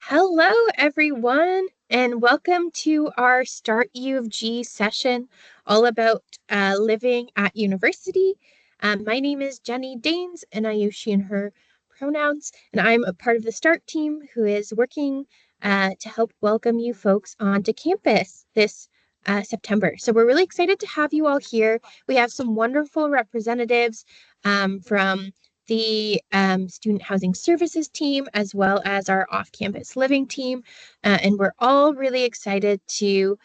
Hello, everyone, and welcome to our Start U of G session all about living at university. My name is Jenny Danes, and I use she and her pronouns, and I'm a part of the START team who is working to help welcome you folks onto campus this September. So we're really excited to have you all here. We have some wonderful representatives from the Student Housing Services team, as well as our off-campus living team. And we're all really excited to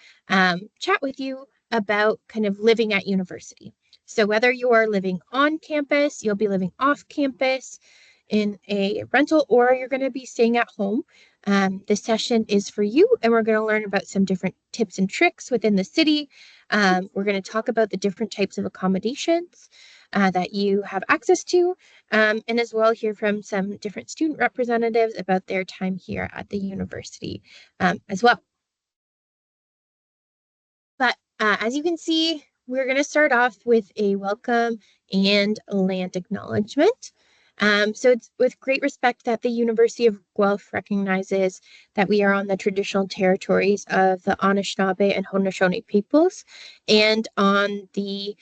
chat with you about kind of living at university. So whether you're living on campus, you'll be living off campus in a rental, or you're going to be staying at home, this session is for you, and we're going to learn about some different tips and tricks within the city. We're going to talk about the different types of accommodations that you have access to, and as well hear from some different student representatives about their time here at the university as well. But as you can see, we're going to start off with a welcome and land acknowledgement. So it's with great respect that the University of Guelph recognizes that we are on the traditional territories of the Anishinaabe and Haudenosaunee peoples and on the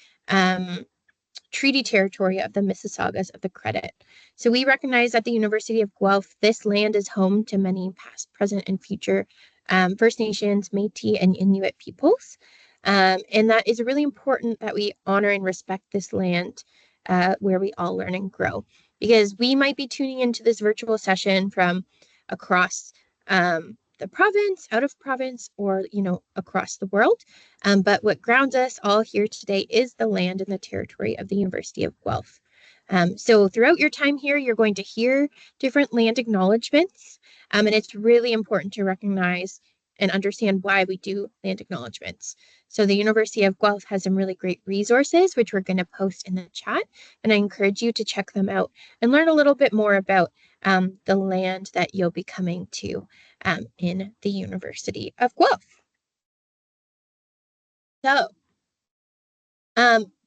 treaty territory of the Mississaugas of the Credit. So we recognize at the University of Guelph, this land is home to many past, present, and future First Nations, Métis, and Inuit peoples. And that is really important that we honor and respect this land where we all learn and grow. Because we might be tuning into this virtual session from across the province, out of province, or, across the world. But what grounds us all here today is the land and the territory of the University of Guelph. So throughout your time here, you're going to hear different land acknowledgements, and it's really important to recognize and understand why we do land acknowledgements. So the University of Guelph has some really great resources, which we're going to post in the chat, and I encourage you to check them out and learn a little bit more about the land that you'll be coming to in the University of Guelph. So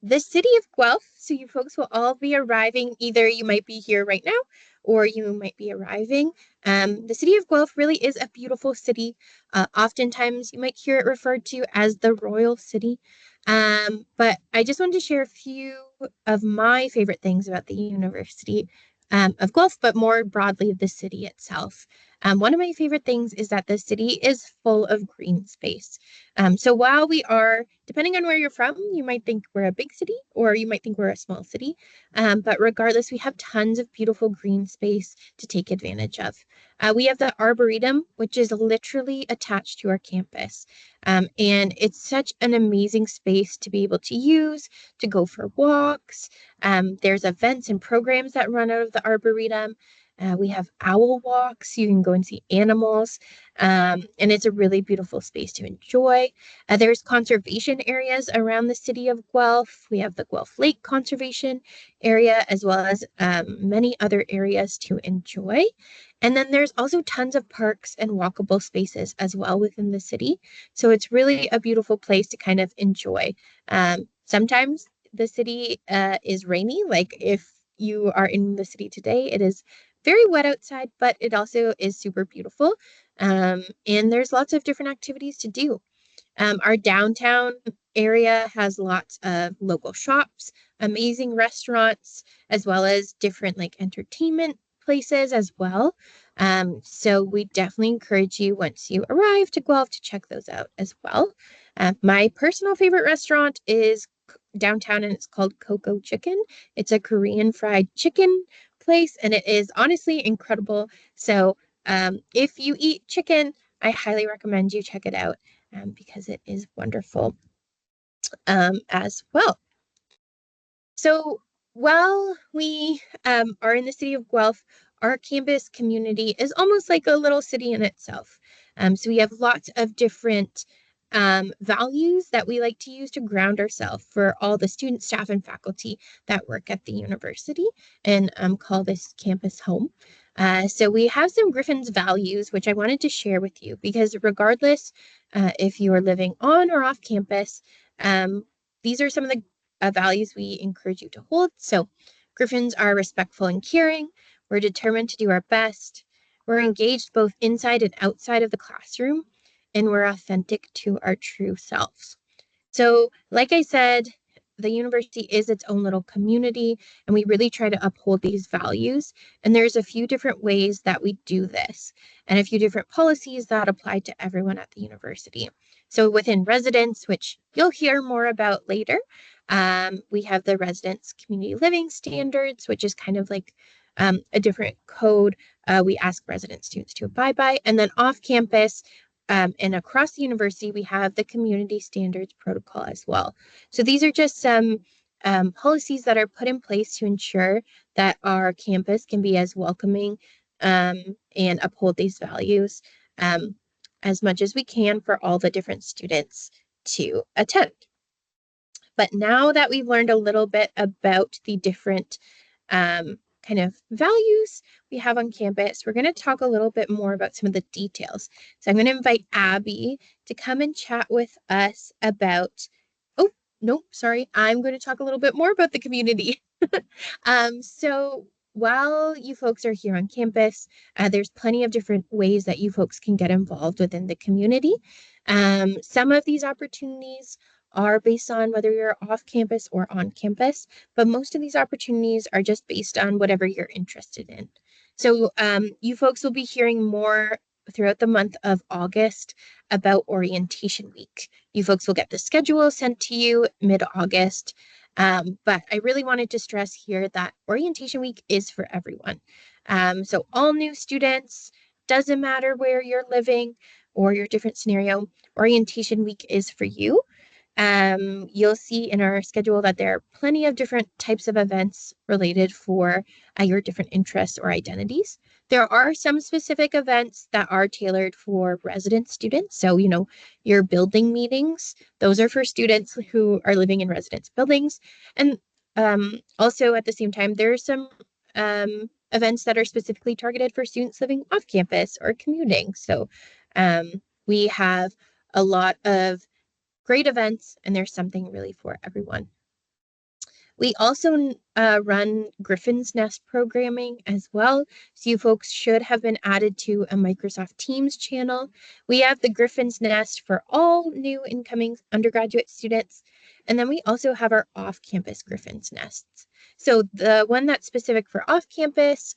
the city of Guelph, so you folks will all be arriving, either you might be here right now or you might be arriving. The city of Guelph really is a beautiful city. Oftentimes you might hear it referred to as the Royal City. But I just wanted to share a few of my favorite things about the University of Guelph, but more broadly, the city itself. One of my favorite things is that the city is full of green space. So while we are, depending on where you're from, you might think we're a big city or you might think we're a small city. But regardless, we have tons of beautiful green space to take advantage of. We have the Arboretum, which is literally attached to our campus. And it's such an amazing space to be able to use, to go for walks. There's events and programs that run out of the Arboretum. We have owl walks. You can go and see animals. And it's a really beautiful space to enjoy. There's conservation areas around the city of Guelph. We have the Guelph Lake Conservation Area, as well as many other areas to enjoy. And then there's also tons of parks and walkable spaces as well within the city. So it's really a beautiful place to kind of enjoy. Sometimes the city is rainy, like if you are in the city today, it is very wet outside, but it also is super beautiful. And there's lots of different activities to do. Our downtown area has lots of local shops, amazing restaurants, as well as different like entertainment places as well. So we definitely encourage you once you arrive to Guelph to check those out as well. My personal favorite restaurant is downtown, and it's called Coco Chicken. It's a Korean fried chicken place, and it is honestly incredible. So if you eat chicken, I highly recommend you check it out because it is wonderful as well. So while we are in the city of Guelph, our campus community is almost like a little city in itself. So we have lots of different values that we like to use to ground ourselves for all the student, staff, and faculty that work at the university and call this campus home. So we have some Griffin's values, which I wanted to share with you because regardless if you are living on or off campus, these are some of the values we encourage you to hold. So Griffins are respectful and caring. We're determined to do our best. We're engaged both inside and outside of the classroom, and we're authentic to our true selves. So, like I said, the university is its own little community, and we really try to uphold these values. And there's a few different ways that we do this, and a few different policies that apply to everyone at the university. So, within residence, which you'll hear more about later, we have the residence community living standards, which is kind of like a different code we ask resident students to abide by. And then off campus, and across the university, we have the community standards protocol as well. So these are just some policies that are put in place to ensure that our campus can be as welcoming and uphold these values as much as we can for all the different students to attend. But now that we've learned a little bit about the different kind of values we have on campus, we're going to talk a little bit more about some of the details. So I'm going to invite Abby to come and chat with us about, oh, no, sorry, I'm going to talk a little bit more about the community. So while you folks are here on campus, there's plenty of different ways that you folks can get involved within the community. Some of these opportunities are based on whether you're off campus or on campus, but most of these opportunities are just based on whatever you're interested in. So you folks will be hearing more throughout the month of August about orientation week. You folks will get the schedule sent to you mid-August, but I really wanted to stress here that orientation week is for everyone. So all new students, doesn't matter where you're living or your different scenario, orientation week is for you. You'll see in our schedule that there are plenty of different types of events related for your different interests or identities. There are some specific events that are tailored for resident students. So, your building meetings, those are for students who are living in residence buildings. And also at the same time, there are some events that are specifically targeted for students living off campus or commuting. So we have a lot of great events, and there's something really for everyone. We also run Griffin's Nest programming as well. So you folks should have been added to a Microsoft Teams channel. We have the Griffin's Nest for all new incoming undergraduate students. And then we also have our off-campus Griffin's Nests. So the one that's specific for off-campus,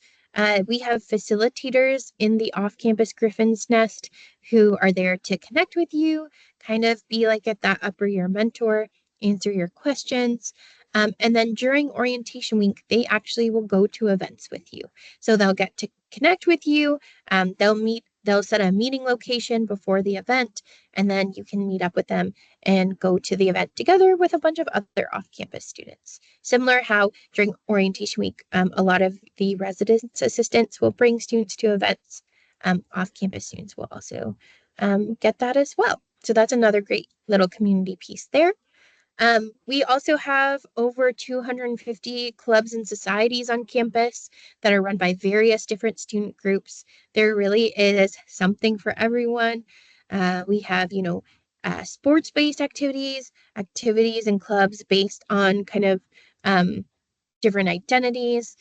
we have facilitators in the off-campus Griffin's Nest who are there to connect with you, kind of be like at that upper year mentor, answer your questions. And then during orientation week, they actually will go to events with you. So they'll get to connect with you. They'll set a meeting location before the event, and then you can meet up with them and go to the event together with a bunch of other off-campus students. Similar how during orientation week, a lot of the residence assistants will bring students to events. Off-campus students will also get that as well. So that's another great little community piece there. We also have over 250 clubs and societies on campus that are run by various different student groups. There really is something for everyone. We have, sports-based activities and clubs based on kind of different identities.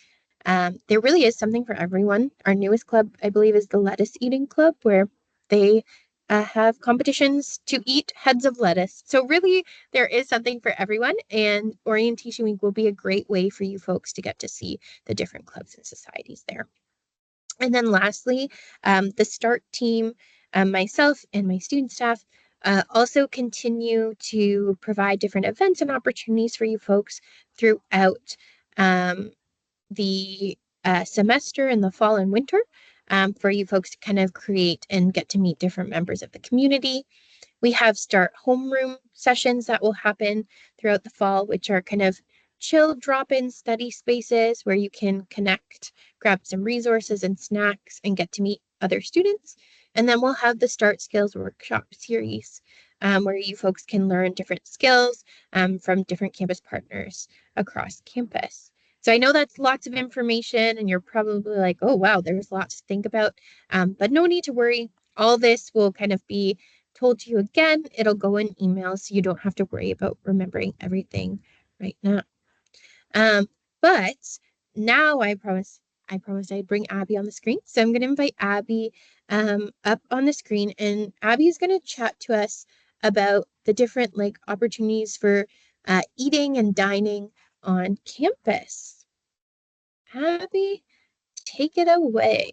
There really is something for everyone. Our newest club, I believe, is the Lettuce Eating Club, where they have competitions to eat heads of lettuce. So really, there is something for everyone, and orientation week will be a great way for you folks to get to see the different clubs and societies there. And then lastly, the START team, myself and my student staff, also continue to provide different events and opportunities for you folks throughout the semester in the fall and winter, for you folks to kind of create and get to meet different members of the community. We have start homeroom sessions that will happen throughout the fall, which are kind of chill drop-in study spaces where you can connect, grab some resources and snacks, and get to meet other students. And then we'll have the Start Skills Workshop series, where you folks can learn different skills from different campus partners across campus. So I know that's lots of information, and you're probably like, oh, wow, there's lots to think about, but no need to worry. All this will kind of be told to you again. It'll go in email, so you don't have to worry about remembering everything right now. But now I promise I promised I'd bring Abby on the screen. So I'm going to invite Abby up on the screen, and Abby is going to chat to us about the different opportunities for eating and dining on campus. Abby, take it away.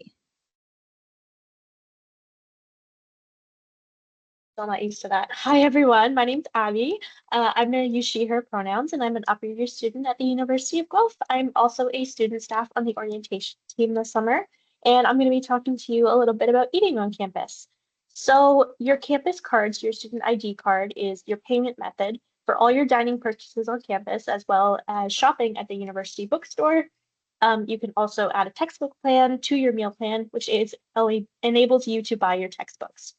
I'm not used to that. Hi, everyone. My name's Abby. I'm going to use she, her pronouns, and I'm an upper year student at the University of Guelph. I'm also a student staff on the orientation team this summer, and I'm going to be talking to you a little bit about eating on campus. So, your campus cards, your student ID card, is your payment method for all your dining purchases on campus, as well as shopping at the university bookstore. You can also add a textbook plan to your meal plan, which enables you to buy your textbooks.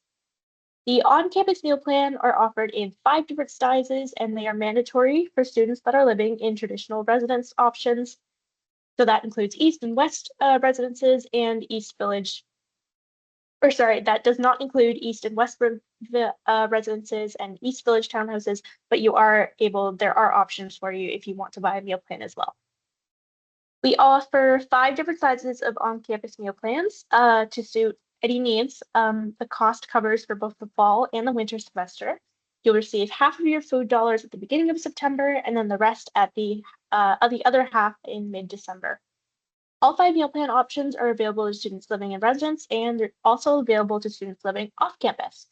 The on-campus meal plan are offered in 5 different sizes, and they are mandatory for students that are living in traditional residence options. So that includes East and West residences and East Village, or sorry, that does not include East and West residences and East Village townhouses, but there are options for you if you want to buy a meal plan as well. We offer 5 different sizes of on-campus meal plans to suit any needs. The cost covers for both the fall and the winter semester. You'll receive half of your food dollars at the beginning of September, and then the rest at the other half in mid-December. All 5 meal plan options are available to students living in residence, and they're also available to students living off campus.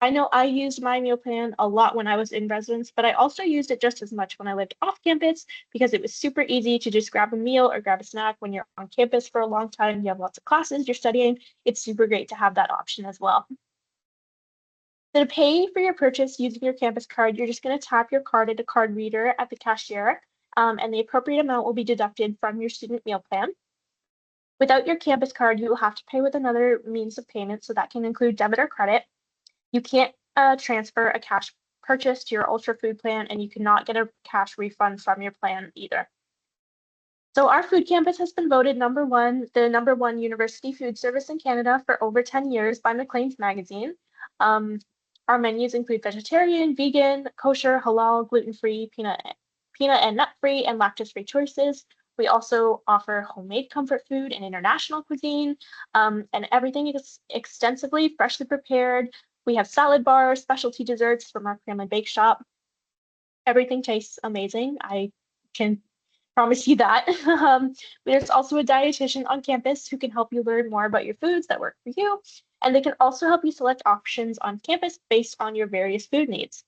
I know I used my meal plan a lot when I was in residence, but I also used it just as much when I lived off campus because it was super easy to just grab a meal or grab a snack when you're on campus for a long time. You have lots of classes you're studying. It's super great to have that option as well. So to pay for your purchase using your campus card, you're just going to tap your card at a card reader at the cashier, and the appropriate amount will be deducted from your student meal plan. Without your campus card, you will have to pay with another means of payment, so that can include debit or credit. You can't transfer a cash purchase to your Ultra Food plan, and you cannot get a cash refund from your plan either. So our food campus has been voted the number one university food service in Canada for over 10 years by Maclean's magazine. Our menus include vegetarian, vegan, kosher, halal, gluten-free, peanut and nut-free, and lactose-free choices. We also offer homemade comfort food and international cuisine, and everything is extensively freshly prepared. We have salad bars, specialty desserts from our family bake shop. Everything tastes amazing. I can promise you that. There's also a dietitian on campus who can help you learn more about your foods that work for you, and they can also help you select options on campus based on your various food needs.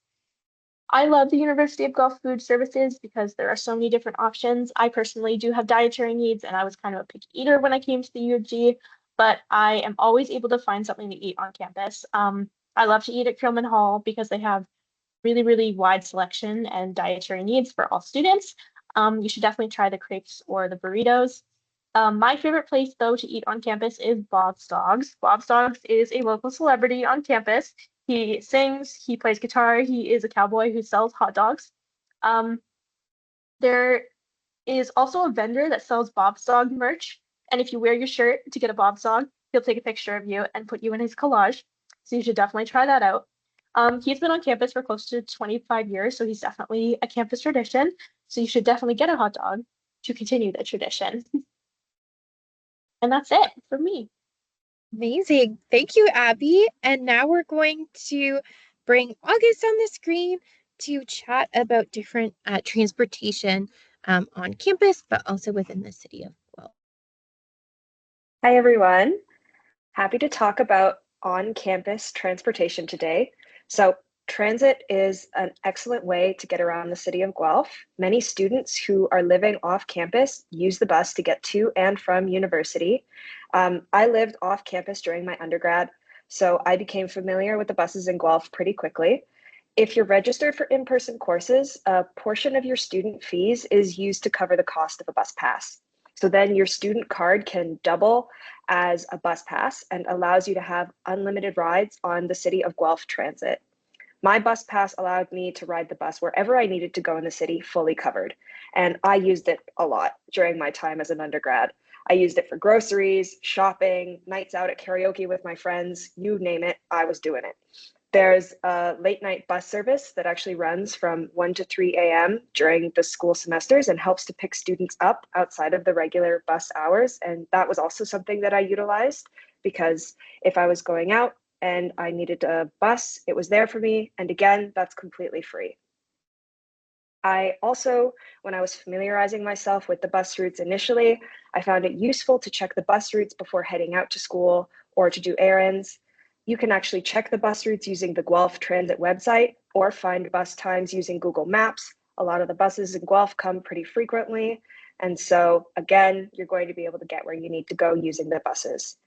I love the University of Guelph Food Services because there are so many different options. I personally do have dietary needs, and I was kind of a picky eater when I came to the U of G, but I am always able to find something to eat on campus. I love to eat at Crillman Hall because they have really, really wide selection and dietary needs for all students. You should definitely try the crepes or the burritos. My favorite place, though, to eat on campus is Bob's Dogs. Bob's Dogs is a local celebrity on campus. He sings, he plays guitar, he is a cowboy who sells hot dogs. There is also a vendor that sells Bob's Dog merch, and if you wear your shirt to get a Bob's Dog, he'll take a picture of you and put you in his collage. So you should definitely try that out. He's been on campus for close to 25 years, so he's definitely a campus tradition. So you should definitely get a hot dog to continue the tradition. And that's it for me. Amazing. Thank you, Abby. And now we're going to bring August on the screen to chat about different transportation on campus, but also within the city of Guelph. Hi, everyone. Happy to talk about on-campus transportation today. So transit is an excellent way to get around the city of Guelph. Many students who are living off campus use the bus to get to and from university. I lived off campus during my undergrad, so I became familiar with the buses in Guelph pretty quickly. If you're registered for in-person courses, a portion of your student fees is used to cover the cost of a bus pass. So then your student card can double as a bus pass and allows you to have unlimited rides on the City of Guelph Transit. My bus pass allowed me to ride the bus wherever I needed to go in the city, fully covered. And I used it a lot during my time as an undergrad. I used it for groceries, shopping, nights out at karaoke with my friends, you name it, I was doing it. There's a late night bus service that actually runs from 1 to 3 a.m. during the school semesters and helps to pick students up outside of the regular bus hours. And that was also something that I utilized because if I was going out and I needed a bus, it was there for me. And again, that's completely free. I also, when I was familiarizing myself with the bus routes initially, I found it useful to check the bus routes before heading out to school or to do errands. You can actually check the bus routes using the Guelph Transit website or find bus times using Google Maps. A lot of the buses in Guelph come pretty frequently. And so, again, you're going to be able to get where you need to go using the buses.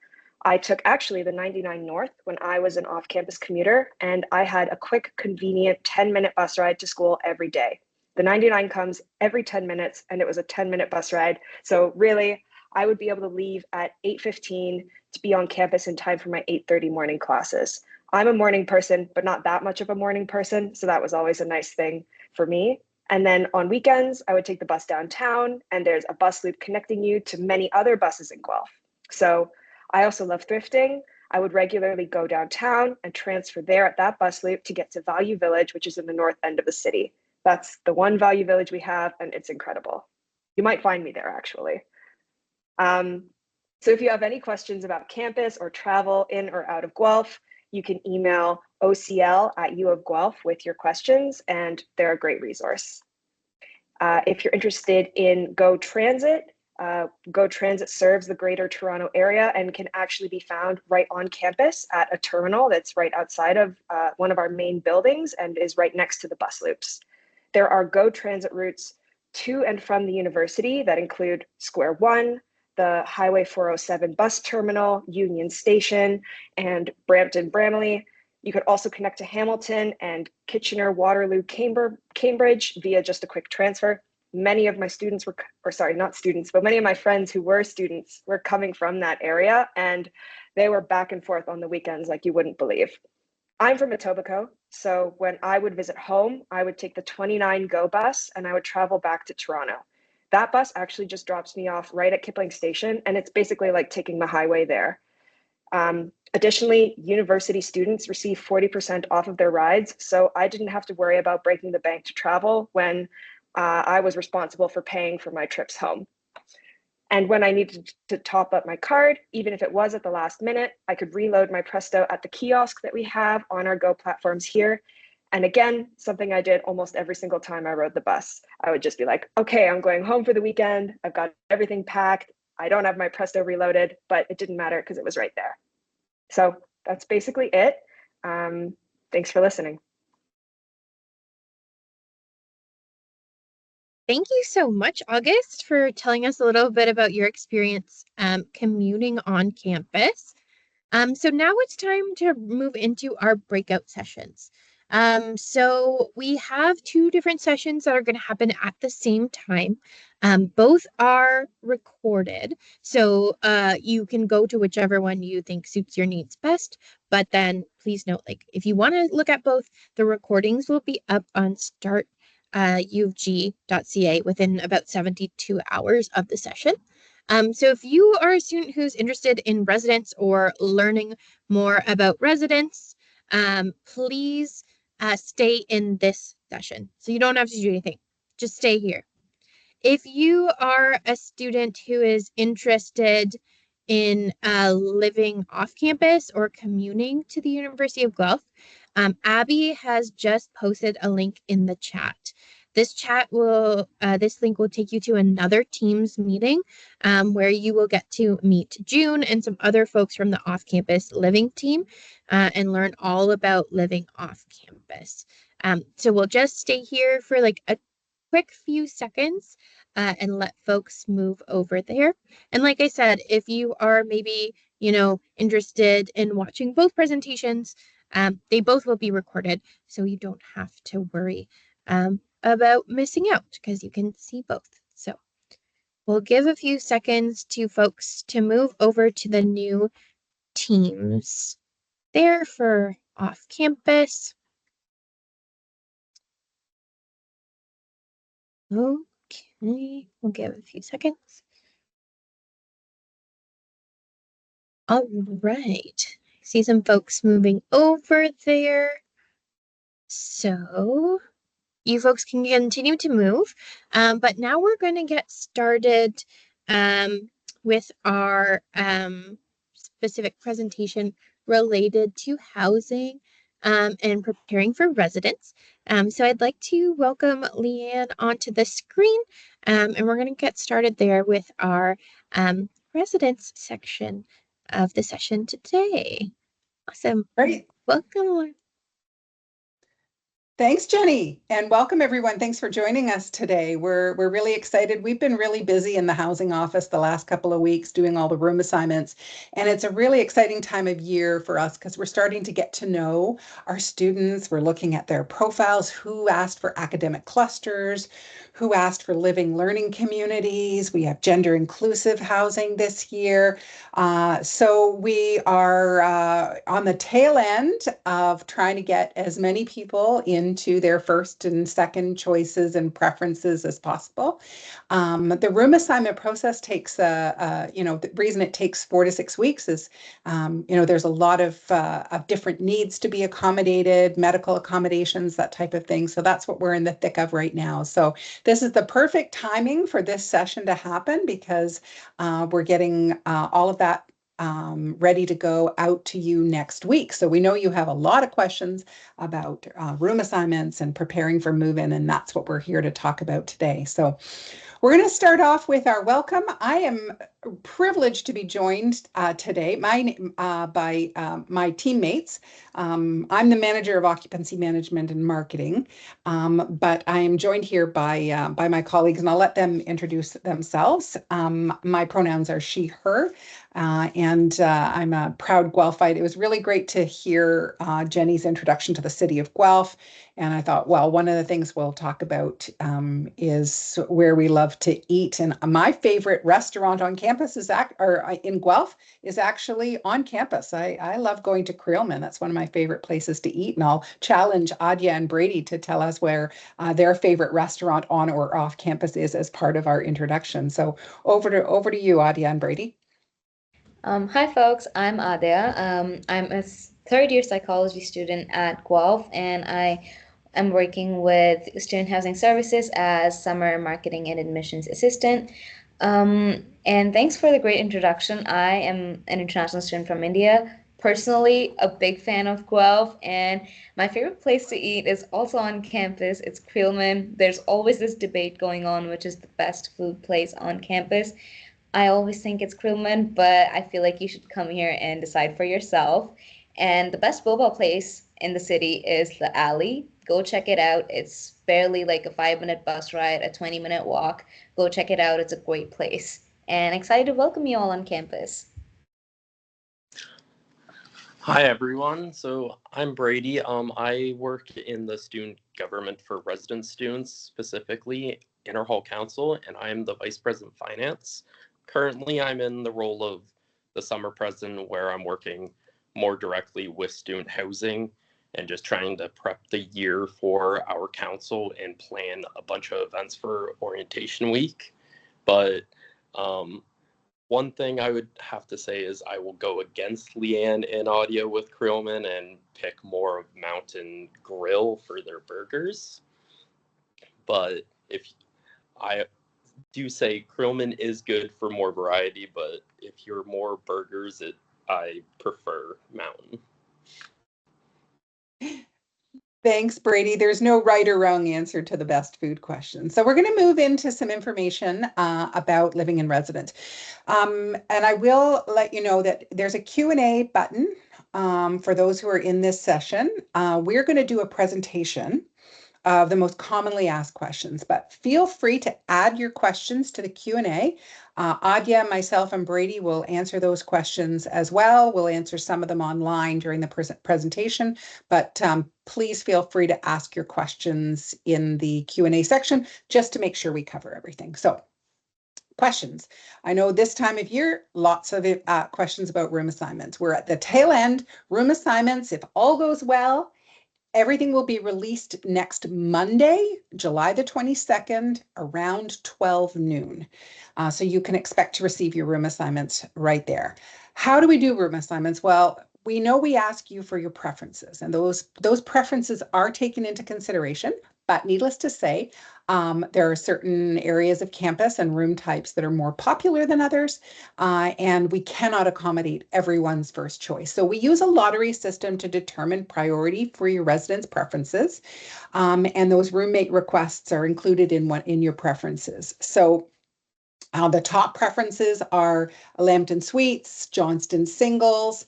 I took actually the 99 North when I was an off campus commuter, and I had a quick, convenient 10-minute bus ride to school every day. The 99 comes every 10 minutes, and it was a 10-minute bus ride. So really, I would be able to leave at 8:15 to be on campus in time for my 8:30 morning classes. I'm a morning person, but not that much of a morning person. So that was always a nice thing for me. And then on weekends, I would take the bus downtown, and there's a bus loop connecting you to many other buses in Guelph. So I also love thrifting. I would regularly go downtown and transfer there at that bus loop to get to Value Village, which is in the north end of the city. That's the one Value Village we have, and it's incredible. You might find me there, actually. So if you have any questions about campus or travel in or out of Guelph, you can email ocl@uofguelph with your questions, and they're a great resource. If you're interested in Go Transit, Go Transit serves the Greater Toronto area and can actually be found right on campus at a terminal that's right outside of one of our main buildings and is right next to the bus loops. There are Go Transit routes to and from the university that include Square One, the Highway 407 bus terminal, Union Station, and Brampton Bramley. You could also connect to Hamilton and Kitchener, Waterloo, Cambridge via just a quick transfer. Many of my students were, or sorry, not students, but many of my friends who were students were coming from that area, and they were back and forth on the weekends like you wouldn't believe. I'm from Etobicoke, so when I would visit home, I would take the 29 Go bus and I would travel back to Toronto. That bus actually just drops me off right at Kipling Station, and it's basically like taking the highway there. Additionally, university students receive 40% off of their rides, so I didn't have to worry about breaking the bank to travel when I was responsible for paying for my trips home. And when I needed to top up my card, even if it was at the last minute, I could reload my Presto at the kiosk that we have on our Go platforms here. And again, something I did almost every single time I rode the bus. I would just be like, okay, I'm going home for the weekend. I've got everything packed. I don't have my Presto reloaded, but it didn't matter because it was right there. So that's basically it. Thanks for listening. Thank you so much, August, for telling us a little bit about your experience commuting on campus. So now it's time to move into our breakout sessions. So we have two different sessions that are going to happen at the same time. Both are recorded, so you can go to whichever one you think suits your needs best. But then please note, like, if you want to look at both, the recordings will be up on startufg.ca within about 72 hours of the session. So if you are a student who's interested in residence or learning more about residence, please stay in this session. So you don't have to do anything. Just stay here. If you are a student who is interested in living off campus or commuting to the University of Guelph, Abby has just posted a link in the chat. This link will take you to another Teams meeting where you will get to meet June and some other folks from the off-campus living team and learn all about living off campus. So we'll just stay here for like a quick few seconds and let folks move over there. And like I said, if you are maybe, interested in watching both presentations, they both will be recorded, so you don't have to worry about missing out because you can see both. So we'll give a few seconds to folks to move over to the new teams there for off campus. Okay, we'll give a few seconds. All right. See some folks moving over there. So you folks can continue to move. But now we're going to get started with our specific presentation related to housing and preparing for residents. So I'd like to welcome Leanne onto the screen, and we're going to get started there with our residents section of the session today. Awesome. Great. Welcome. Thanks, Jenny, and welcome everyone. Thanks for joining us today. We're really excited. We've been really busy in the housing office the last couple of weeks doing all the room assignments, and it's a really exciting time of year for us because we're starting to get to know our students. We're looking at their profiles, who asked for academic clusters, who asked for living learning communities. We have gender inclusive housing this year. So we are on the tail end of trying to get as many people into their first and second choices and preferences as possible. The room assignment process takes, the reason it takes 4 to 6 weeks is, there's a lot of different needs to be accommodated, medical accommodations, that type of thing. So that's what we're in the thick of right now. So this is the perfect timing for this session to happen because we're getting all of that ready to go out to you next week. So we know you have a lot of questions about room assignments and preparing for move-in, and that's what we're here to talk about today. So we're going to start off with our welcome. I am privileged to be joined today by my teammates. I'm the manager of occupancy management and marketing, but I am joined here by my colleagues, and I'll let them introduce themselves. My pronouns are she, her, and I'm a proud Guelphite. It was really great to hear Jenny's introduction to the city of Guelph. And I thought, well, one of the things we'll talk about is where we love to eat. And my favorite restaurant on campus in Guelph is actually on campus. I love going to Creelman. That's one of my favorite places to eat. And I'll challenge Adya and Brady to tell us where their favorite restaurant on or off campus is as part of our introduction. So over to you, Adya and Brady. Hi folks, I'm Adya. I'm a third year psychology student at Guelph, and I am working with Student Housing Services as summer marketing and admissions assistant. And thanks for the great introduction. I am an international student from India. Personally, a big fan of Guelph, and my favorite place to eat is also on campus. It's Creelman. There's always this debate going on, which is the best food place on campus. I always think it's Creelman, but I feel like you should come here and decide for yourself. And the best boba place in the city is the Alley. Go check it out. It's barely like a 5-minute bus ride, a 20-minute walk. Go check it out. It's a great place. And excited to welcome you all on campus. Hi everyone. So I'm Brady. I work in the student government for resident students, specifically Interhall Council, and I'm the Vice President of Finance. Currently, I'm in the role of the summer president, where I'm working more directly with student housing and just trying to prep the year for our council and plan a bunch of events for orientation week. But one thing I would have to say is I will go against Leanne and Audio with Creelman and pick more of Mountain Grill for their burgers. But if I do say Creelman is good for more variety, but if you're more burgers, I prefer Mountain. Thanks, Brady. There's no right or wrong answer to the best food question. So we're going to move into some information about living in residence. And I will let you know that there's a Q&A button for those who are in this session. We're going to do a presentation of the most commonly asked questions, but feel free to add your questions to the Q&A. Adya, myself, and Brady will answer those questions as well. We'll answer some of them online during the presentation, but please feel free to ask your questions in the Q&A section just to make sure we cover everything. So questions. I know this time of year, lots of questions about room assignments. We're at the tail end. Room assignments, if all goes well, everything will be released next Monday, July the 22nd, around 12 noon. So you can expect to receive your room assignments right there. How do we do room assignments? Well, we know we ask you for your preferences, and those preferences are taken into consideration. But needless to say, there are certain areas of campus and room types that are more popular than others, and we cannot accommodate everyone's first choice. So we use a lottery system to determine priority for your residents' preferences, and those roommate requests are included in your preferences. So the top preferences are Lambton Suites, Johnston Singles.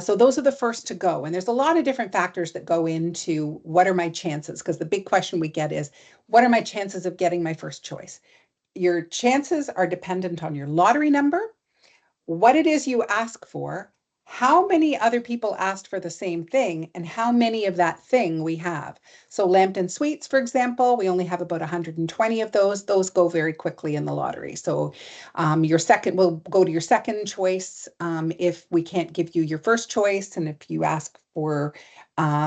So those are the first to go. And there's a lot of different factors that go into what are my chances? Because the big question we get is, what are my chances of getting my first choice? Your chances are dependent on your lottery number, what it is you ask for, how many other people asked for the same thing, and how many of that thing we have. So Lambton Suites, for example, we only have about 120 of those. Those go very quickly in the lottery. So we'll go to your second choice if we can't give you your first choice. And if you ask for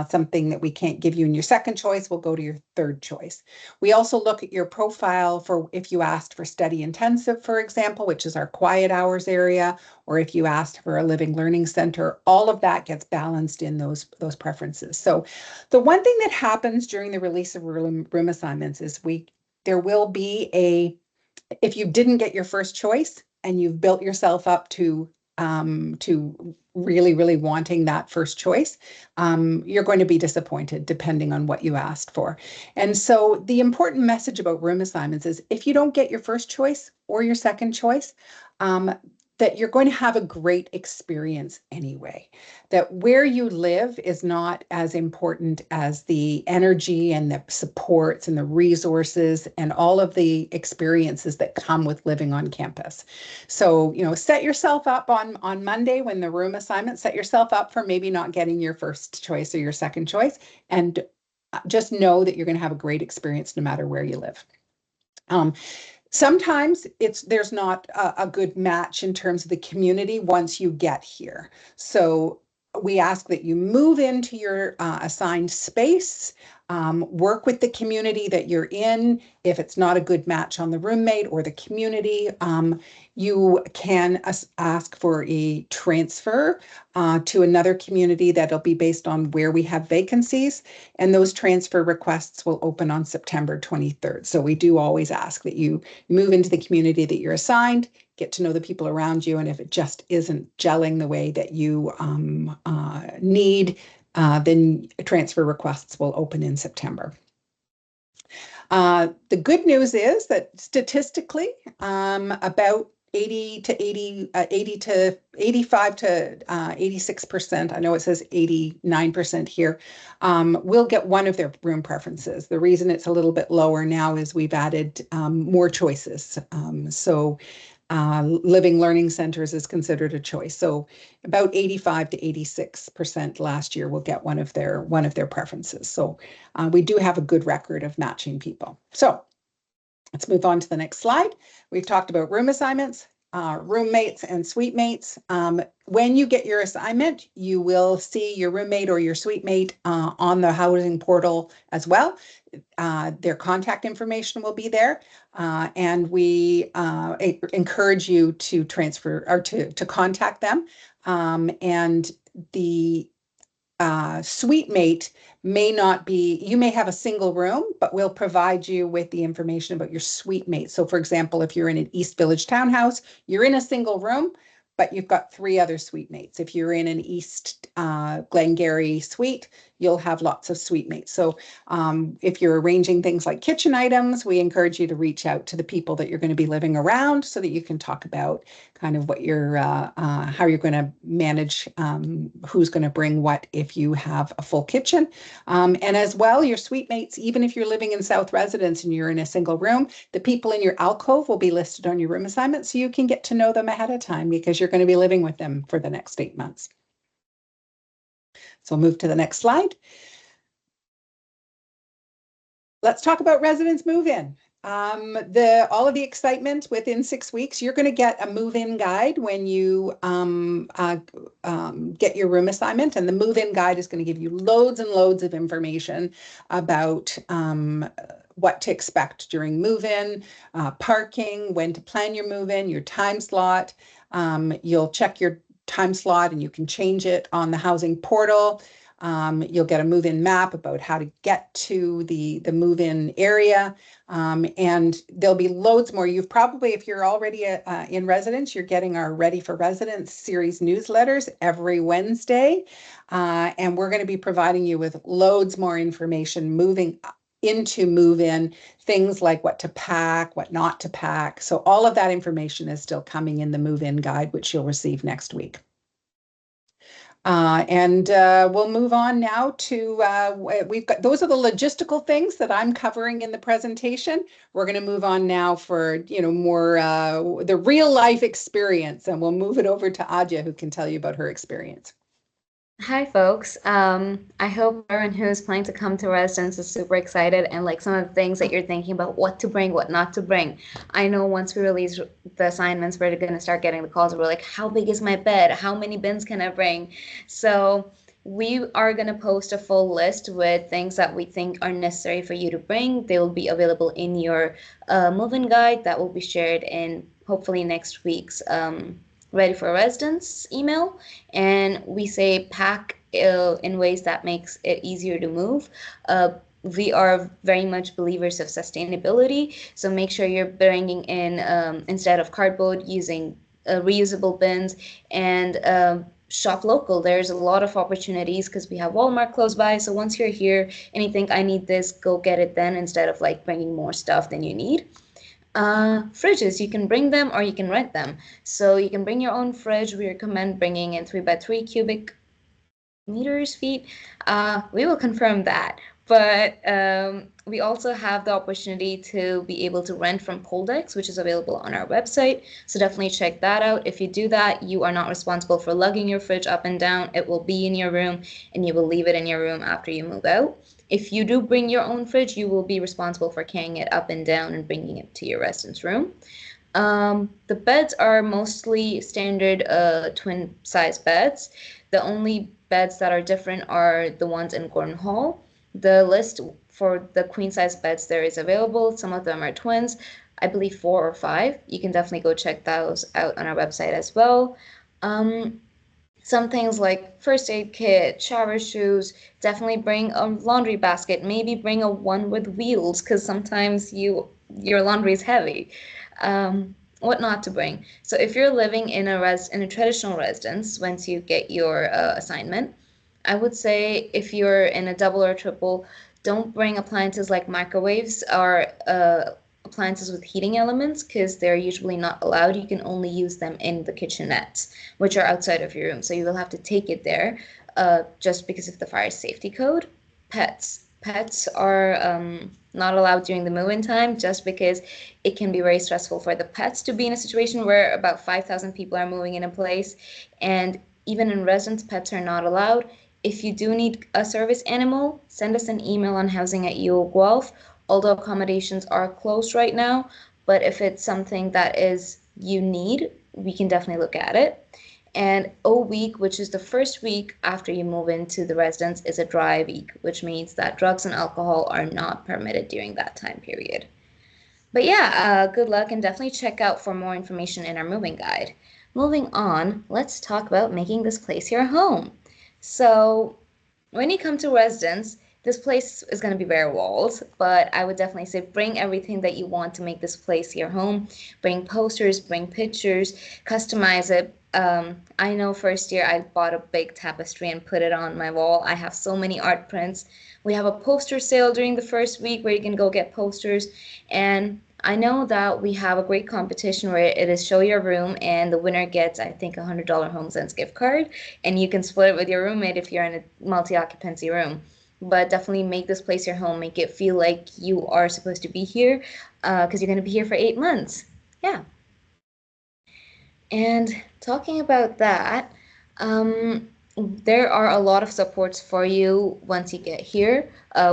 something that we can't give you in your second choice, we'll go to your third choice. We also look at your profile for if you asked for study intensive, for example, which is our quiet hours area, or if you asked for a living learning center, all of that gets balanced in those preferences. So the one thing that happens during the release of room assignments is there will be if you didn't get your first choice and you've built yourself up to really, really wanting that first choice, you're going to be disappointed depending on what you asked for. And so the important message about room assignments is if you don't get your first choice or your second choice, that you're going to have a great experience anyway. That where you live is not as important as the energy and the supports and the resources and all of the experiences that come with living on campus. So, set yourself up on Monday when the room assignment, set yourself up for maybe not getting your first choice or your second choice, and just know that you're going to have a great experience no matter where you live. Sometimes there's not a good match in terms of the community once you get here. So we ask that you move into your assigned space, work with the community that you're in. If it's not a good match on the roommate or the community, you can ask for a transfer to another community that'll be based on where we have vacancies. And those transfer requests will open on September 23rd. So we do always ask that you move into the community that you're assigned, get to know the people around you, and if it just isn't gelling the way that you need, then transfer requests will open in September. The good news is that statistically, about 80 to 85 to 86%, I know it says 89% here, will get one of their room preferences. The reason it's a little bit lower now is we've added more choices. So living learning centers is considered a choice. So about 85 to 86% last year will get one of their preferences. So we do have a good record of matching people. So let's move on to the next slide. We've talked about room assignments, roommates and suite mates. When you get your assignment, you will see your roommate or your suite mate on the housing portal as well. Their contact information will be there, and we encourage you to transfer or to contact them. And the suite mate may not be, you may have a single room, but we'll provide you with the information about your suite mate. So for example, if you're in an East Village townhouse, you're in a single room, but you've got 3 other suite mates. If you're in an East Glengarry suite, you'll have lots of suite mates. So if you're arranging things like kitchen items, we encourage you to reach out to the people that you're going to be living around so that you can talk about kind of what how you're going to manage who's going to bring what if you have a full kitchen. And as well, your suite mates, even if you're living in South Residence and you're in a single room, the people in your alcove will be listed on your room assignment so you can get to know them ahead of time because you're going to be living with them for the next 8 months. So we'll move to the next slide. Let's talk about residents move-in. All of the excitement within 6 weeks, you're going to get a move-in guide when you get your room assignment, and the move-in guide is going to give you loads and loads of information about what to expect during move-in, parking, when to plan your move-in, your time slot. You'll check your time slot, and you can change it on the housing portal. You'll get a move-in map about how to get to the move-in area. And there'll be loads more. You've probably, if you're already in residence, you're getting our Ready for Residence series newsletters every Wednesday. And we're going to be providing you with loads more information moving into move-in, things like what to pack, what not to pack. So all of that information is still coming in the move-in guide, which you'll receive next week. And we'll move on now to, we've got, those are the logistical things that I'm covering in the presentation. We're going to move on now for, more the real life experience, and we'll move it over to Adya, who can tell you about her experience. Hi, folks. I hope everyone who is planning to come to residence is super excited, and like some of the things that you're thinking about what to bring, what not to bring. I know once we release the assignments, we're going to start getting the calls. We're like, how big is my bed? How many bins can I bring? So we are going to post a full list with things that we think are necessary for you to bring. They will be available in your move-in guide that will be shared in hopefully next week's Ready for Residence email. And we say pack in ways that makes it easier to move. We are very much believers of sustainability, so make sure you're bringing in, instead of cardboard, using reusable bins, and shop local. There's a lot of opportunities because we have Walmart close by. So once you're here and you think I need this, go get it then, instead of like bringing more stuff than you need. Fridges, you can bring them or you can rent them. So you can bring your own fridge. We recommend bringing in 3x3 cubic feet. We will confirm that. But we also have the opportunity to be able to rent from Poldex, which is available on our website. So definitely check that out. If you do that, you are not responsible for lugging your fridge up and down. It will be in your room, and you will leave it in your room after you move out. If you do bring your own fridge, you will be responsible for carrying it up and down and bringing it to your residence room. The beds are mostly standard twin size beds. The only beds that are different are the ones in Gordon Hall. The list for the queen size beds there is available. Some of them are twins, I believe 4 or 5. You can definitely go check those out on our website as well. Some things like first aid kit, shower shoes, definitely bring a laundry basket, maybe bring a one with wheels, because sometimes your laundry is heavy. What not to bring. So if you're living in a traditional residence, once you get your assignment, I would say if you're in a double or triple, don't bring appliances like microwaves or appliances with heating elements, because they're usually not allowed. You can only use them in the kitchenettes, which are outside of your room. So you will have to take it there just because of the fire safety code. Pets are not allowed during the move-in time, just because it can be very stressful for the pets to be in a situation where about 5,000 people are moving in a place. And even in residence, pets are not allowed. If you do need a service animal, send us an email on housing@UO Guelph. Although accommodations are closed right now, but if it's something that is you need, we can definitely look at it. And O week, which is the first week after you move into the residence, is a dry week, which means that drugs and alcohol are not permitted during that time period. But yeah, good luck, and definitely check out for more information in our moving guide. Moving on, let's talk about making this place your home. So when you come to residence, this place is going to be bare walls, but I would definitely say bring everything that you want to make this place your home. Bring posters, bring pictures, customize it. I know first year I bought a big tapestry and put it on my wall. I have so many art prints. We have a poster sale during the first week where you can go get posters. And I know that we have a great competition where it is show your room, and the winner gets, I think, $100 HomeSense gift card, and you can split it with your roommate if you're in a multi-occupancy room. But definitely make this place your home. Make it feel like you are supposed to be here, because you're going to be here for 8 months. Yeah. And talking about that, there are a lot of supports for you once you get here.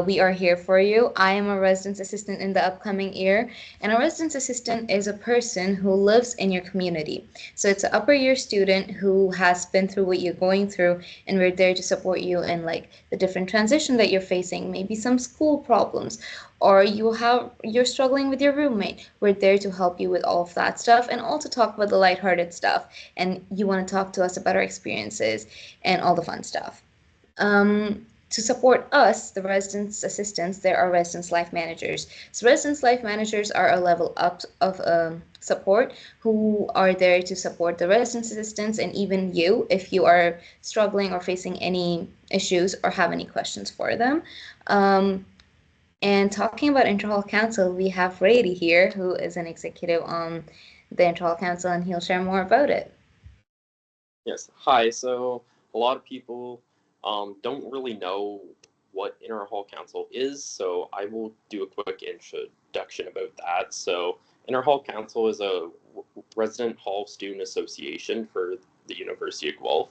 We are here for you. I am a residence assistant in the upcoming year, and a residence assistant is a person who lives in your community. So it's an upper year student who has been through what you're going through, and we're there to support you in like the different transition that you're facing, maybe some school problems, or you're struggling with your roommate. We're there to help you with all of that stuff and also talk about the lighthearted stuff. And you want to talk to us about our experiences and all the fun stuff. To support us, the residence assistants, there are residence life managers. So residence life managers are a level up of support who are there to support the residence assistants and even you if you are struggling or facing any issues or have any questions for them. And talking about Interhall Council, we have Brady here, who is an executive on the Interhall Council, and he'll share more about it. Yes. Hi. So a lot of people don't really know what Interhall Council is, so I will do a quick introduction about that. So Interhall Council is a resident hall student association for the University of Guelph.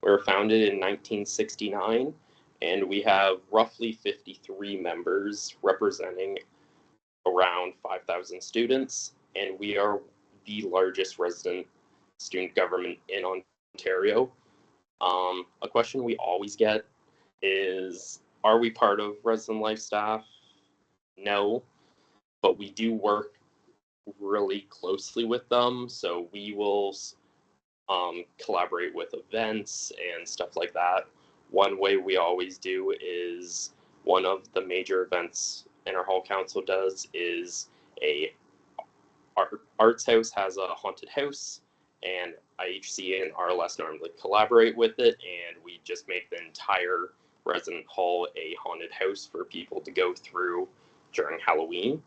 We were founded in 1969, and we have roughly 53 members representing around 5,000 students, and we are the largest resident student government in Ontario. A question we always get is, are we part of resident life staff? No, but we do work really closely with them. So we will collaborate with events and stuff like that. One way we always do is one of the major events Interhall Council does is a Arts House has a haunted house, and IHC and RLS normally collaborate with it, and we just make the entire resident hall a haunted house for people to go through during Halloween.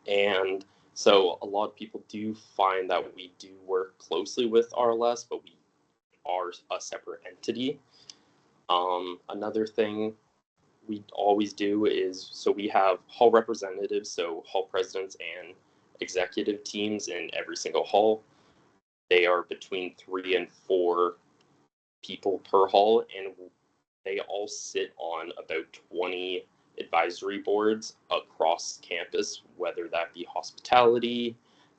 And so a lot of people do find that we do work closely with RLS, but we are a separate entity. Another thing we always do is, so we have hall representatives, so hall presidents and executive teams in every single hall. They are between 3 and 4 people per hall, and they all sit on about 20 advisory boards across campus, whether that be hospitality,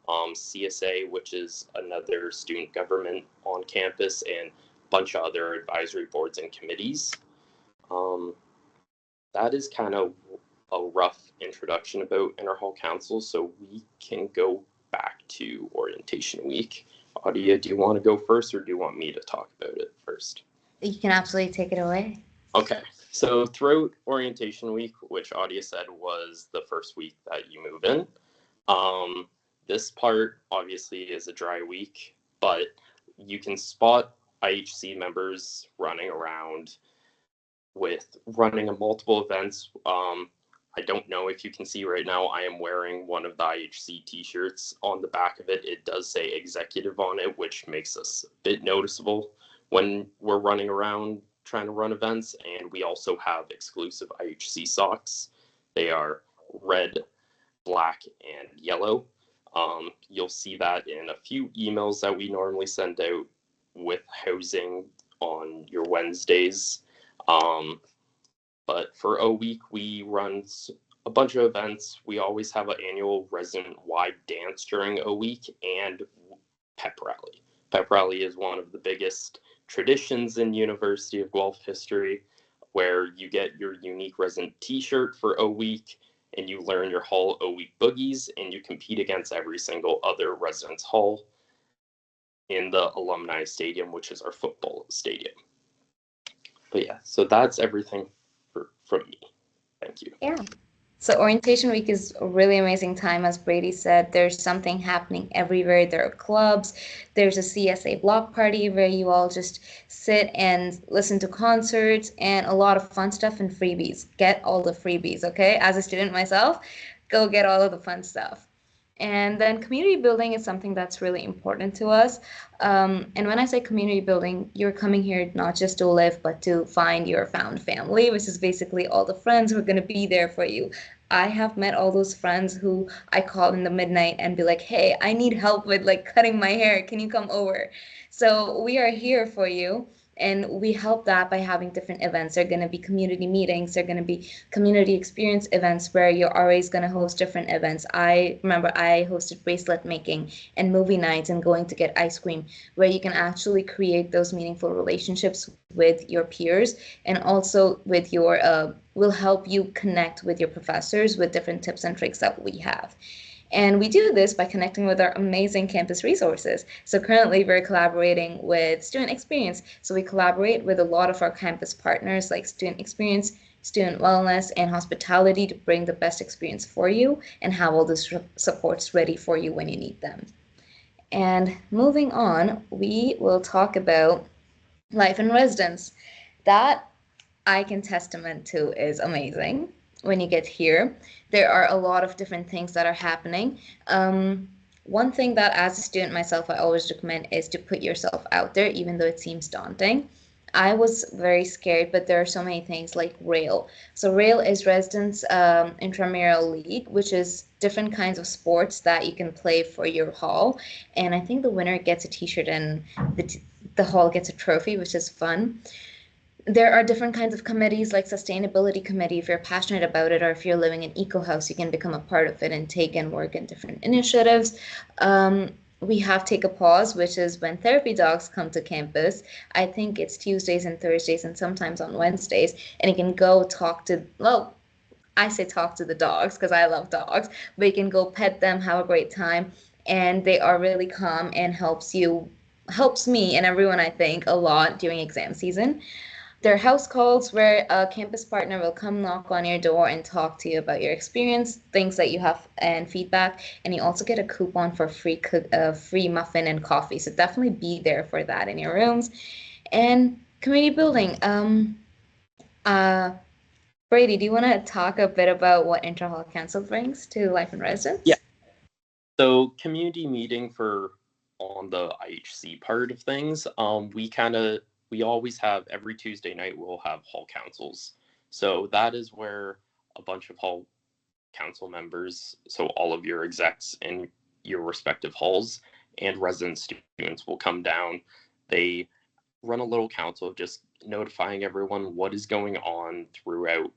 CSA, which is another student government on campus, and a bunch of other advisory boards and committees. That is kind of a rough introduction about Interhall Council, so we can go back to orientation week. Audia, do you want to go first, or do you want me to talk about it first? You can absolutely take it away. Okay, so throughout orientation week, which Audia said was the first week that you move in, this part obviously is a dry week, but you can spot IHC members running around with running multiple events. I don't know if you can see right now, I am wearing one of the IHC t-shirts. On the back of it, it does say executive on it, which makes us a bit noticeable when we're running around trying to run events. And we also have exclusive IHC socks. They are red, black, and yellow. You'll see that in a few emails that we normally send out with housing on your Wednesdays. But for a week, we run a bunch of events. We always have an annual resident-wide dance during a week and pep rally. Pep rally is one of the biggest traditions in University of Guelph history, where you get your unique resident t-shirt for a week and you learn your hall a week boogies and you compete against every single other residence hall in the alumni stadium, which is our football stadium. But yeah, so that's everything from me. Thank you. Yeah. So orientation week is a really amazing time. As Brady said, there's something happening everywhere. There are clubs. There's a CSA block party where you all just sit and listen to concerts and a lot of fun stuff and freebies. Get all the freebies, okay? As a student myself, go get all of the fun stuff. And then community building is something that's really important to us. And when I say community building, you're coming here not just to live, but to find your found family, which is basically all the friends who are going to be there for you. I have met all those friends who I call in the midnight and be like, hey, I need help with like cutting my hair. Can you come over? So we are here for you. And we help that by having different events. There are going to be community meetings. There are going to be community experience events where you're always going to host different events. I remember I hosted bracelet making and movie nights and going to get ice cream, where you can actually create those meaningful relationships with your peers and also with your will help you connect with your professors with different tips and tricks that we have. And we do this by connecting with our amazing campus resources. So currently we're collaborating with Student Experience. So we collaborate with a lot of our campus partners like Student Experience, Student Wellness, and Hospitality to bring the best experience for you and have all the supports ready for you when you need them. And moving on, we will talk about life in residence. That I can testament to is amazing when you get here. There are a lot of different things that are happening. One thing that as a student myself, I always recommend is to put yourself out there, even though it seems daunting. I was very scared, but there are so many things like Rail. So Rail is Residence Intramural League, which is different kinds of sports that you can play for your hall. And I think the winner gets a t-shirt and the hall gets a trophy, which is fun. There are different kinds of committees like sustainability committee. If you're passionate about it or if you're living in eco house, you can become a part of it and take and work in different initiatives. We have Take a Pause, which is when therapy dogs come to campus. I think it's Tuesdays and Thursdays and sometimes on Wednesdays, and you can go talk to, well, I say talk to the dogs because I love dogs, but you can go pet them, have a great time, and they are really calm and helps me and everyone I think a lot during exam season. There are house calls where a campus partner will come knock on your door and talk to you about your experience, things that you have, and feedback. And you also get a coupon for free muffin and coffee. So definitely be there for that in your rooms. And community building. Uh, Brady, do you want to talk a bit about what Interhall Council brings to life in residence? Yeah. So community meeting for on the IHC part of things, we always have every Tuesday night we'll have hall councils. So that is where a bunch of hall council members, so all of your execs in your respective halls and resident students will come down. They run a little council just notifying everyone what is going on throughout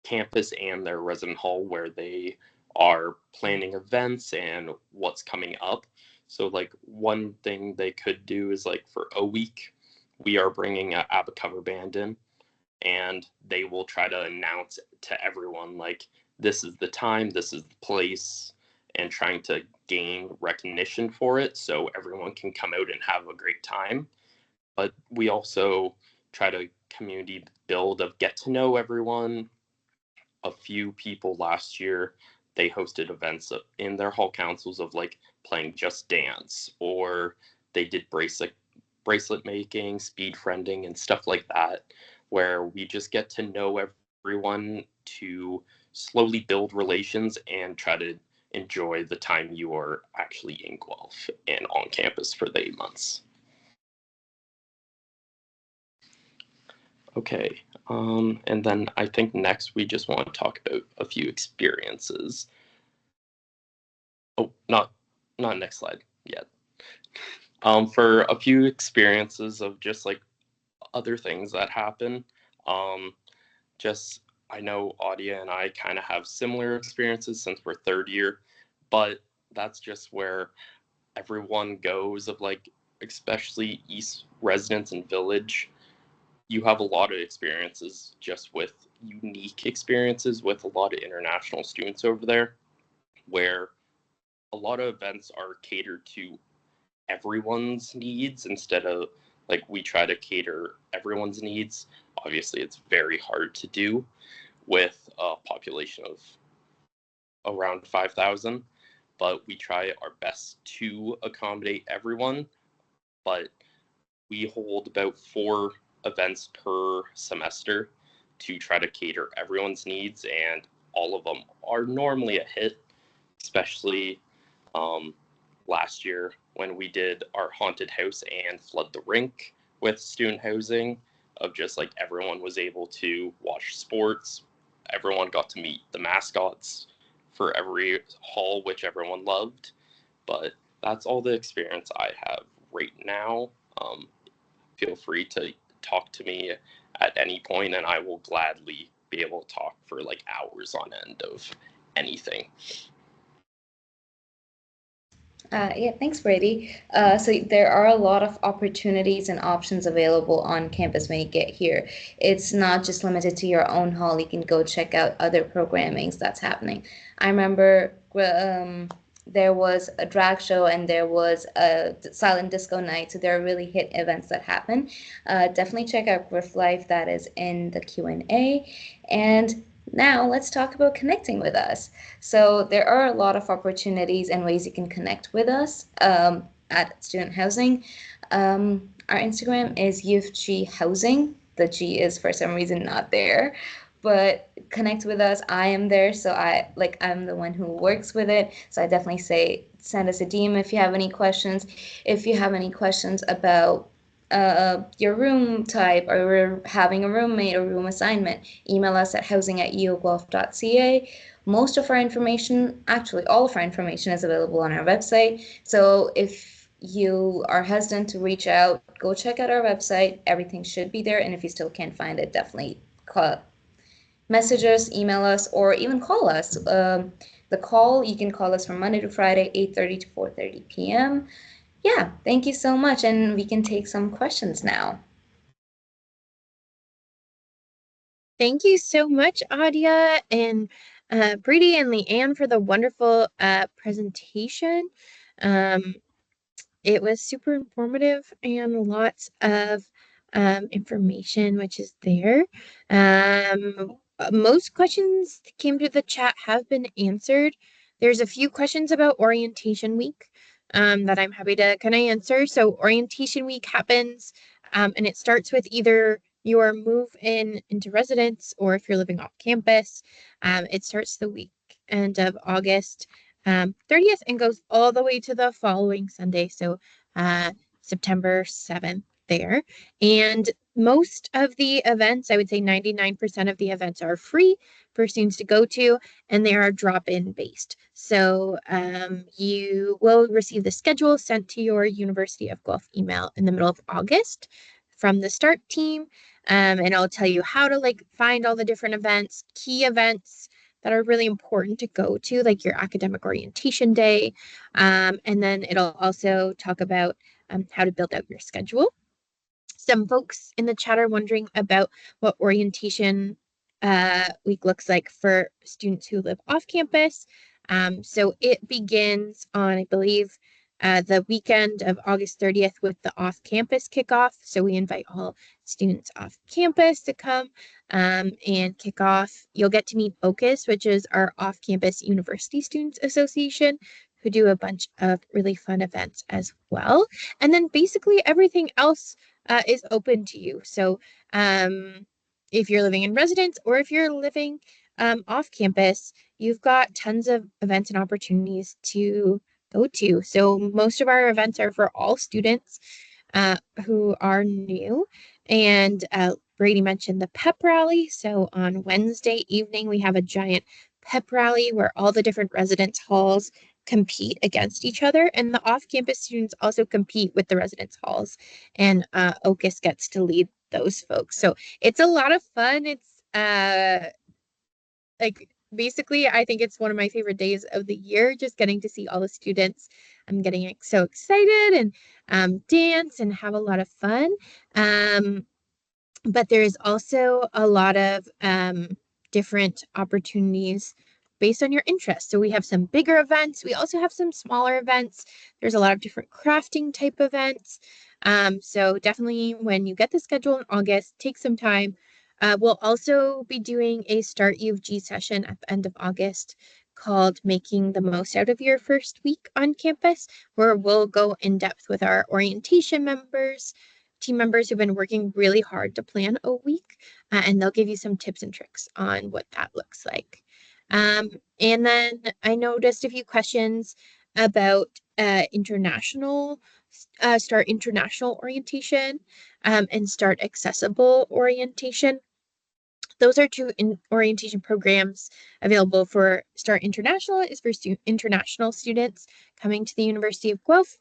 campus and their resident hall where they are planning events and what's coming up. So like one thing they could do is like for a week, we are bringing a ABBA cover band in and they will try to announce to everyone like this is the time, this is the place, and trying to gain recognition for it so everyone can come out and have a great time. But we also try to community build of get to know everyone. A few people last year they hosted events in their hall councils of like playing Just Dance, or they did bracelet making, speed friending, and stuff like that, where we just get to know everyone to slowly build relations and try to enjoy the time you are actually in Guelph and on campus for the 8 months. Okay, and then I think next we just want to talk about a few experiences. Oh, not next slide yet. For a few experiences of just like other things that happen. Just I know Audia and I kind of have similar experiences since we're third year, but that's just where everyone goes of like, especially East residents and Village. You have a lot of experiences just with unique experiences with a lot of international students over there, where a lot of events are catered to everyone's needs instead of like we try to cater everyone's needs. Obviously, it's very hard to do with a population of around 5,000, but we try our best to accommodate everyone. But we hold about 4 events per semester to try to cater everyone's needs, and all of them are normally a hit, especially last year when we did our haunted house and flood the rink with student housing of just like everyone was able to watch sports, everyone got to meet the mascots for every hall, which everyone loved. But that's all the experience I have right now. Feel free to talk to me at any point and I will gladly be able to talk for like hours on end of anything. Yeah, thanks, Brady. So there are a lot of opportunities and options available on campus when you get here. It's not just limited to your own hall. You can go check out other programmings that's happening. I remember there was a drag show and there was a silent disco night. So there are really hit events that happen. Definitely check out Griff Life. That is in the Q&A. And now let's talk about connecting with us. So there are a lot of opportunities and ways you can connect with us at student housing. Our Instagram is UFG Housing. The G is for some reason not there, but connect with us. I am there, so I'm the one who works with it. So I definitely say send us a DM if you have any questions. If you have any questions about your room type or having a roommate or room assignment, email us at housing@uofguelph.ca. Most of our information, actually all of our information, is available on our website. So if you are hesitant to reach out, go check out our website. Everything should be there. And if you still can't find it, definitely message us, email us, or even call us. You can call us from Monday to Friday, 8:30 to 4:30 p.m. Yeah, thank you so much. And we can take some questions now. Thank you so much, Adia and Brady and Leanne, for the wonderful presentation. It was super informative and lots of information, which is there. Most questions that came through the chat have been answered. There's a few questions about orientation week that I'm happy to kind of answer. So orientation week happens and it starts with either your move into residence or if you're living off campus. It starts the week end of August 30th and goes all the way to the following Sunday. So September 7th there. And most of the events, I would say 99% of the events are free for students to go to, and they are drop-in based. So you will receive the schedule sent to your University of Guelph email in the middle of August from the START team. And I'll tell you how to find all the different events, key events that are really important to go to, like your academic orientation day. And then it'll also talk about how to build out your schedule. Some folks in the chat are wondering about what orientation week looks like for students who live off campus. So it begins on, I believe, the weekend of August 30th with the off-campus kickoff. So we invite all students off campus to come and kick off. You'll get to meet OCUS, which is our off-campus University Students Association, who do a bunch of really fun events as well. And then basically everything else is open to you. So if you're living in residence or if you're living off campus, you've got tons of events and opportunities to go to. So most of our events are for all students who are new. And Brady mentioned the pep rally. So on Wednesday evening, we have a giant pep rally where all the different residence halls compete against each other, and the off-campus students also compete with the residence halls, and OCUS gets to lead those folks. So it's a lot of fun. It's basically, I think it's one of my favorite days of the year, just getting to see all the students. I'm getting so excited and dance and have a lot of fun. But there is also a lot of different opportunities based on your interests. So we have some bigger events. We also have some smaller events. There's a lot of different crafting type events. So definitely when you get the schedule in August, take some time. We'll also be doing a Start U of G session at the end of August called Making the Most Out of Your First Week on Campus, where we'll go in depth with our orientation team members who've been working really hard to plan a week, and they'll give you some tips and tricks on what that looks like. And then I noticed a few questions about international, Start International orientation and Start Accessible orientation. Those are two orientation programs available for Start International is for international students coming to the University of Guelph.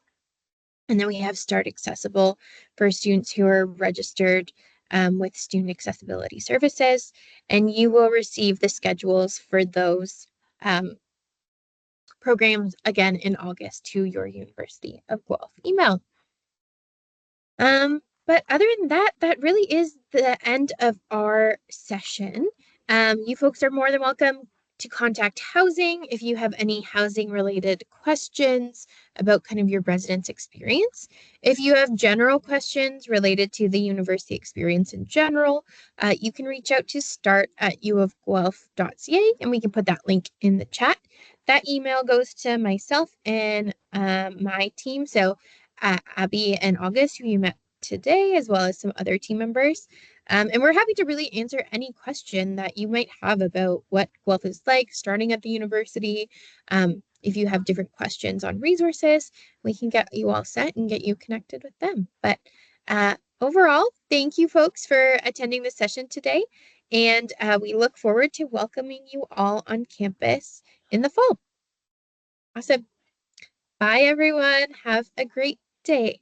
And then we have Start Accessible for students who are registered with Student Accessibility Services. And you will receive the schedules for those programs again in August to your University of Guelph email. But other than that, that really is the end of our session. You folks are more than welcome to contact housing if you have any housing related questions about kind of your residence experience. If you have general questions related to the university experience in general, you can reach out to start@uofguelph.ca and we can put that link in the chat. That email goes to myself and my team. So Abby and August, who you met today, as well as some other team members. And we're happy to really answer any question that you might have about what Guelph is like starting at the university. If you have different questions on resources, we can get you all set and get you connected with them. But overall, thank you folks for attending the session today. And we look forward to welcoming you all on campus in the fall. Awesome. Bye, everyone. Have a great day.